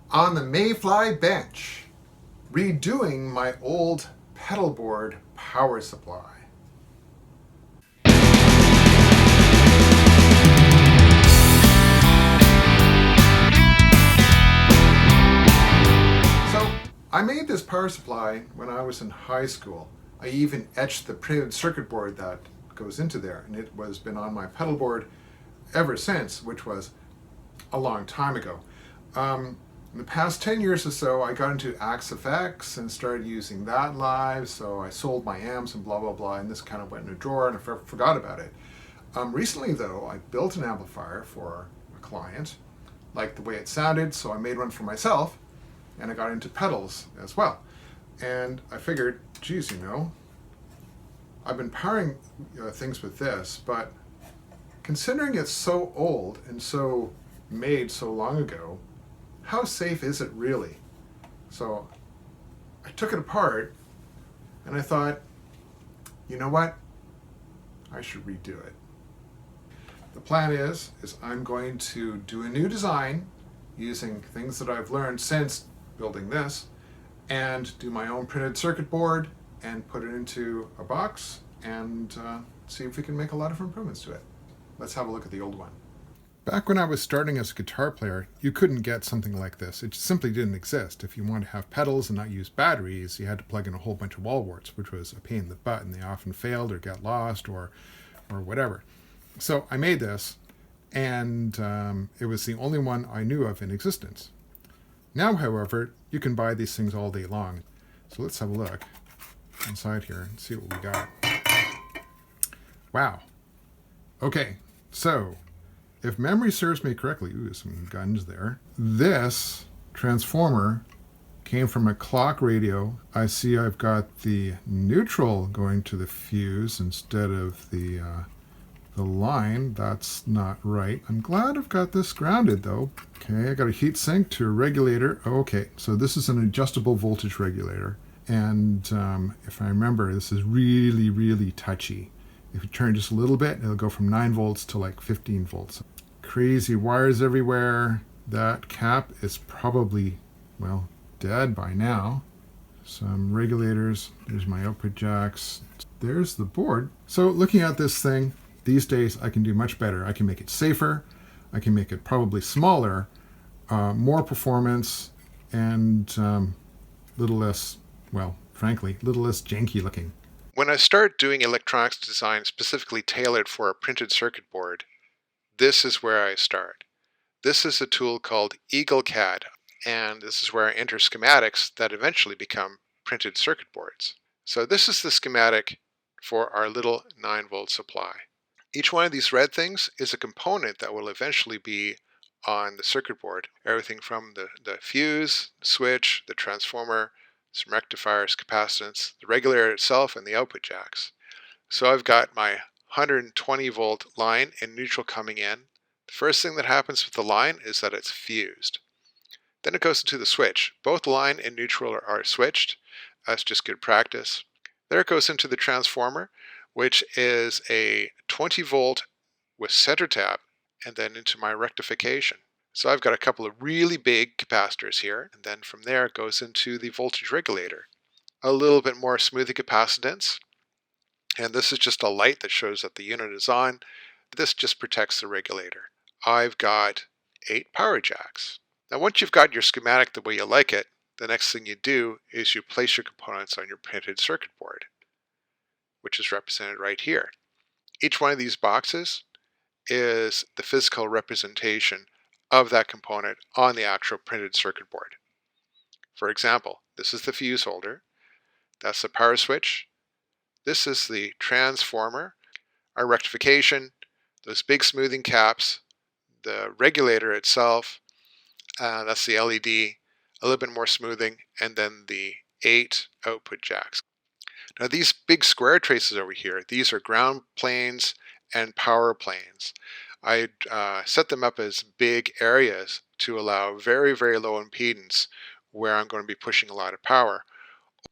On the Mayfly bench, redoing my old pedalboard power supply. So I made this power supply when I was in high school. I even etched the printed circuit board that goes into there, and it was been on my pedalboard ever since, which was a long time ago. In the past 10 years or so, I got into Axe FX and started using that live. So I sold my amps and blah, blah, blah. And this kind of went in a drawer and I forgot about it. Recently, though, I built an amplifier for a client, liked the way it sounded. So I made one for myself and I got into pedals as well. And I figured, geez, I've been powering things with this, but considering it's so old and so made so long ago, how safe is it really? So I took it apart and I thought, you know what? I should redo it. The plan is I'm going to do a new design using things that I've learned since building this and do my own printed circuit board and put it into a box and see if we can make a lot of improvements to it. Let's have a look at the old one. Back when I was starting as a guitar player, you couldn't get something like this. It simply didn't exist. If you wanted to have pedals and not use batteries, you had to plug in a whole bunch of wall warts, which was a pain in the butt, and they often failed or got lost or whatever. So I made this, and it was the only one I knew of in existence. Now, however, you can buy these things all day long. So let's have a look inside here and see what we got. Wow. Okay, so if memory serves me correctly, ooh, some guns there. This transformer came from a clock radio. I see I've got the neutral going to the fuse instead of the line. That's not right. I'm glad I've got this grounded though. Okay, I got a heat sink to a regulator. Okay, so this is an adjustable voltage regulator. And if I remember, this is really, really touchy. If you turn just a little bit, it'll go from 9 volts to like 15 volts. Crazy wires everywhere. That cap is probably, well, dead by now. Some regulators. There's my output jacks. There's the board. So looking at this thing, these days I can do much better. I can make it safer. I can make it probably smaller, more performance, and little less, well, frankly, little less janky looking. When I start doing electronics design specifically tailored for a printed circuit board, this is where I start. This is a tool called EagleCAD, and this is where I enter schematics that eventually become printed circuit boards. So this is the schematic for our little 9-volt supply. Each one of these red things is a component that will eventually be on the circuit board. Everything from the fuse, the switch, the transformer, some rectifiers, capacitance, the regulator itself, and the output jacks. So I've got my 120 volt line and neutral coming in. The first thing that happens with the line is that it's fused. Then it goes into the switch. Both line and neutral are switched. That's just good practice. There it goes into the transformer, which is a 20 volt with center tap, and then into my rectification. So I've got a couple of really big capacitors here, and then from there it goes into the voltage regulator. A little bit more smoothing capacitance, and this is just a light that shows that the unit is on. This just protects the regulator. I've got 8 power jacks. Now once you've got your schematic the way you like it, the next thing you do is you place your components on your printed circuit board, which is represented right here. Each one of these boxes is the physical representation of that component on the actual printed circuit board. For example, this is the fuse holder, that's the power switch, this is the transformer, our rectification, those big smoothing caps, the regulator itself, that's the LED, a little bit more smoothing, and then the 8 output jacks. Now these big square traces over here, these are ground planes and power planes. I set them up as big areas to allow very, very low impedance where I'm going to be pushing a lot of power.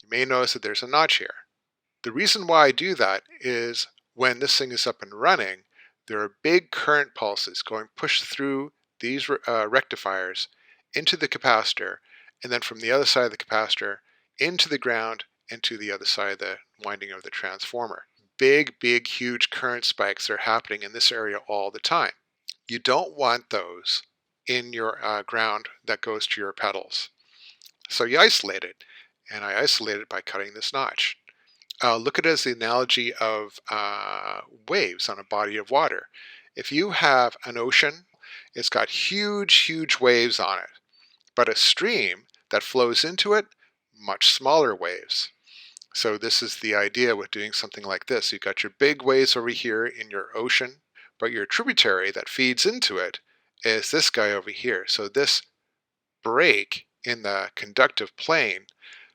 You may notice that there's a notch here. The reason why I do that is when this thing is up and running, there are big current pulses going pushed through these rectifiers into the capacitor, and then from the other side of the capacitor into the ground and to the other side of the winding of the transformer. Big, huge current spikes are happening in this area all the time. You don't want those in your ground that goes to your pedals. So you isolate it, and I isolate it by cutting this notch. Look at it as the analogy of waves on a body of water. If you have an ocean, it's got huge waves on it, but a stream that flows into it, much smaller waves. So this is the idea with doing something like this. You've got your big waves over here in your ocean, but your tributary that feeds into it is this guy over here. So this break in the conductive plane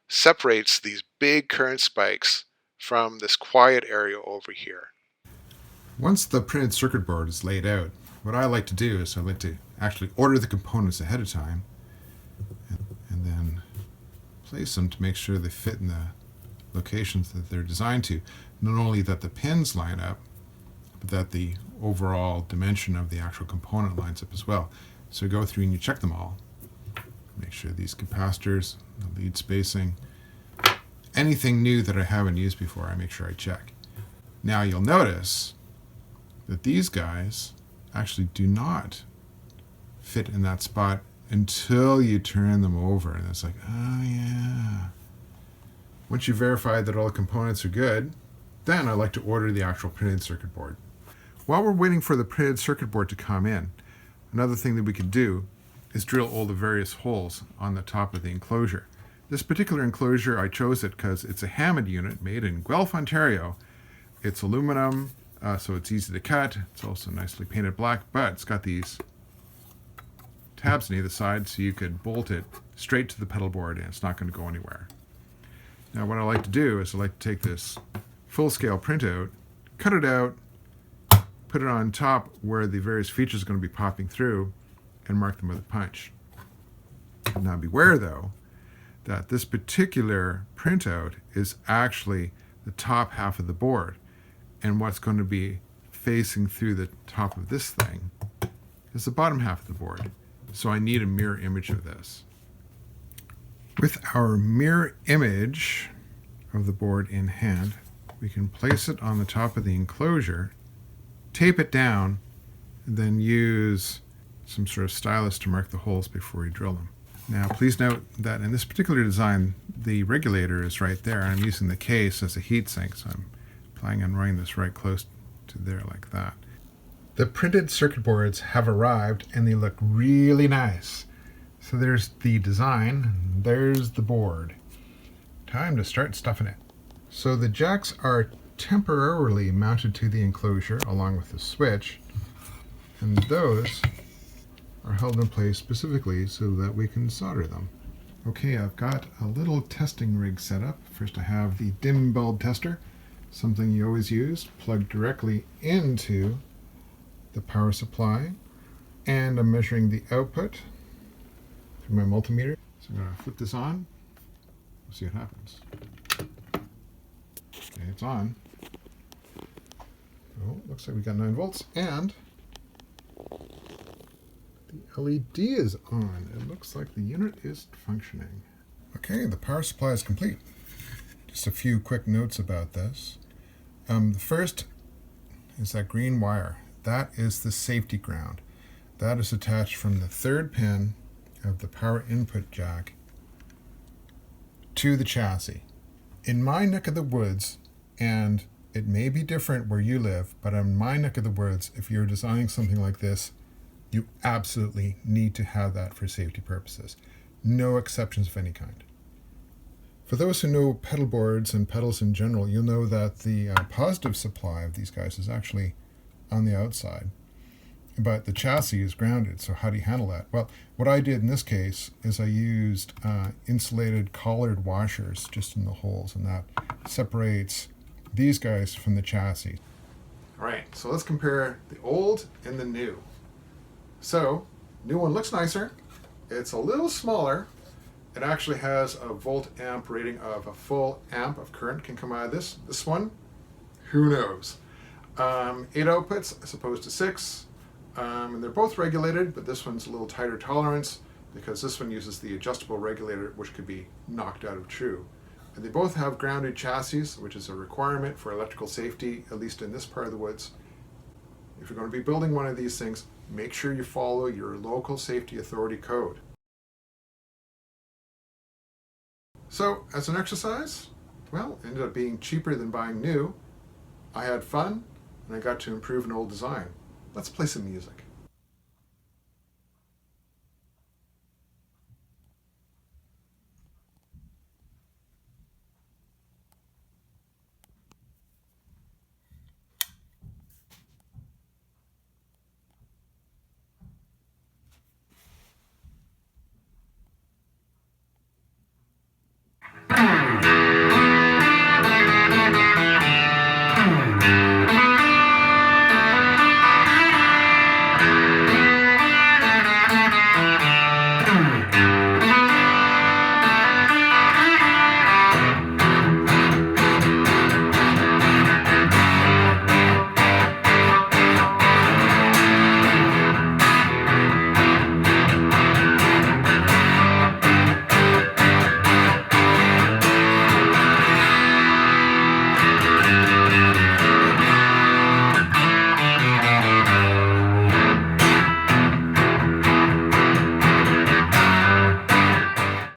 separates these big current spikes from this quiet area over here. Once the printed circuit board is laid out, what I like to do is I like to actually order the components ahead of time and then place them to make sure they fit in the locations that they're designed to. Not only that the pins line up, but that the overall dimension of the actual component lines up as well. So go through and you check them all. Make sure these capacitors, the lead spacing, anything new that I haven't used before, I make sure I check. Now you'll notice that these guys actually do not fit in that spot until you turn them over. And it's like, oh yeah. Once you verify that all the components are good, then I like to order the actual printed circuit board. While we're waiting for the printed circuit board to come in, another thing that we could do is drill all the various holes on the top of the enclosure. This particular enclosure, I chose it because it's a Hammond unit made in Guelph, Ontario. It's aluminum, so it's easy to cut. It's also nicely painted black, but it's got these tabs on either side so you could bolt it straight to the pedal board and it's not going to go anywhere. Now what I like to do is I like to take this full-scale printout, cut it out, put it on top where the various features are going to be popping through, and mark them with a punch. Now beware though that this particular printout is actually the top half of the board, and what's going to be facing through the top of this thing is the bottom half of the board. So I need a mirror image of this. With our mirror image of the board in hand, we can place it on the top of the enclosure, tape it down, and then use some sort of stylus to mark the holes before we drill them. Now please note that in this particular design, the regulator is right there, and I'm using the case as a heat sink, so I'm planning on running this right close to there like that. The printed circuit boards have arrived and they look really nice. So there's the design, there's the board. Time to start stuffing it. So the jacks are temporarily mounted to the enclosure along with the switch, and those are held in place specifically so that we can solder them. Okay, I've got a little testing rig set up. First I have the dim bulb tester, something you always use, plugged directly into the power supply, and I'm measuring the output through my multimeter. So I'm going to flip this on. We'll see what happens. Okay, it's on. Oh, looks like we got 9 volts, and the LED is on. It looks like the unit is functioning. Okay, the power supply is complete. Just a few quick notes about this. The first is that green wire. That is the safety ground. That is attached from the 3rd pin of the power input jack to the chassis. In my neck of the woods, and it may be different where you live, but in my neck of the woods, if you're designing something like this, you absolutely need to have that for safety purposes. No exceptions of any kind. For those who know pedal boards and pedals in general, you'll know that the positive supply of these guys is actually on the outside, but the chassis is grounded. So how do you handle that? Well, what I did in this case is I used insulated collared washers just in the holes, and that separates these guys from the chassis. All right, so let's compare the old and the new. So, new one looks nicer. It's a little smaller. It actually has a volt amp rating of a full amp of current can come out of this. This one, who knows? 8 outputs as opposed to 6. And they're both regulated, but this one's a little tighter tolerance. because this one uses the adjustable regulator, which could be knocked out of true. And they both have grounded chassis, which is a requirement for electrical safety, at least in this part of the woods. If you're going to be building one of these things, make sure you follow your local safety authority code. So, as an exercise, well, it ended up being cheaper than buying new. I had fun, and I got to improve an old design. Let's play some music.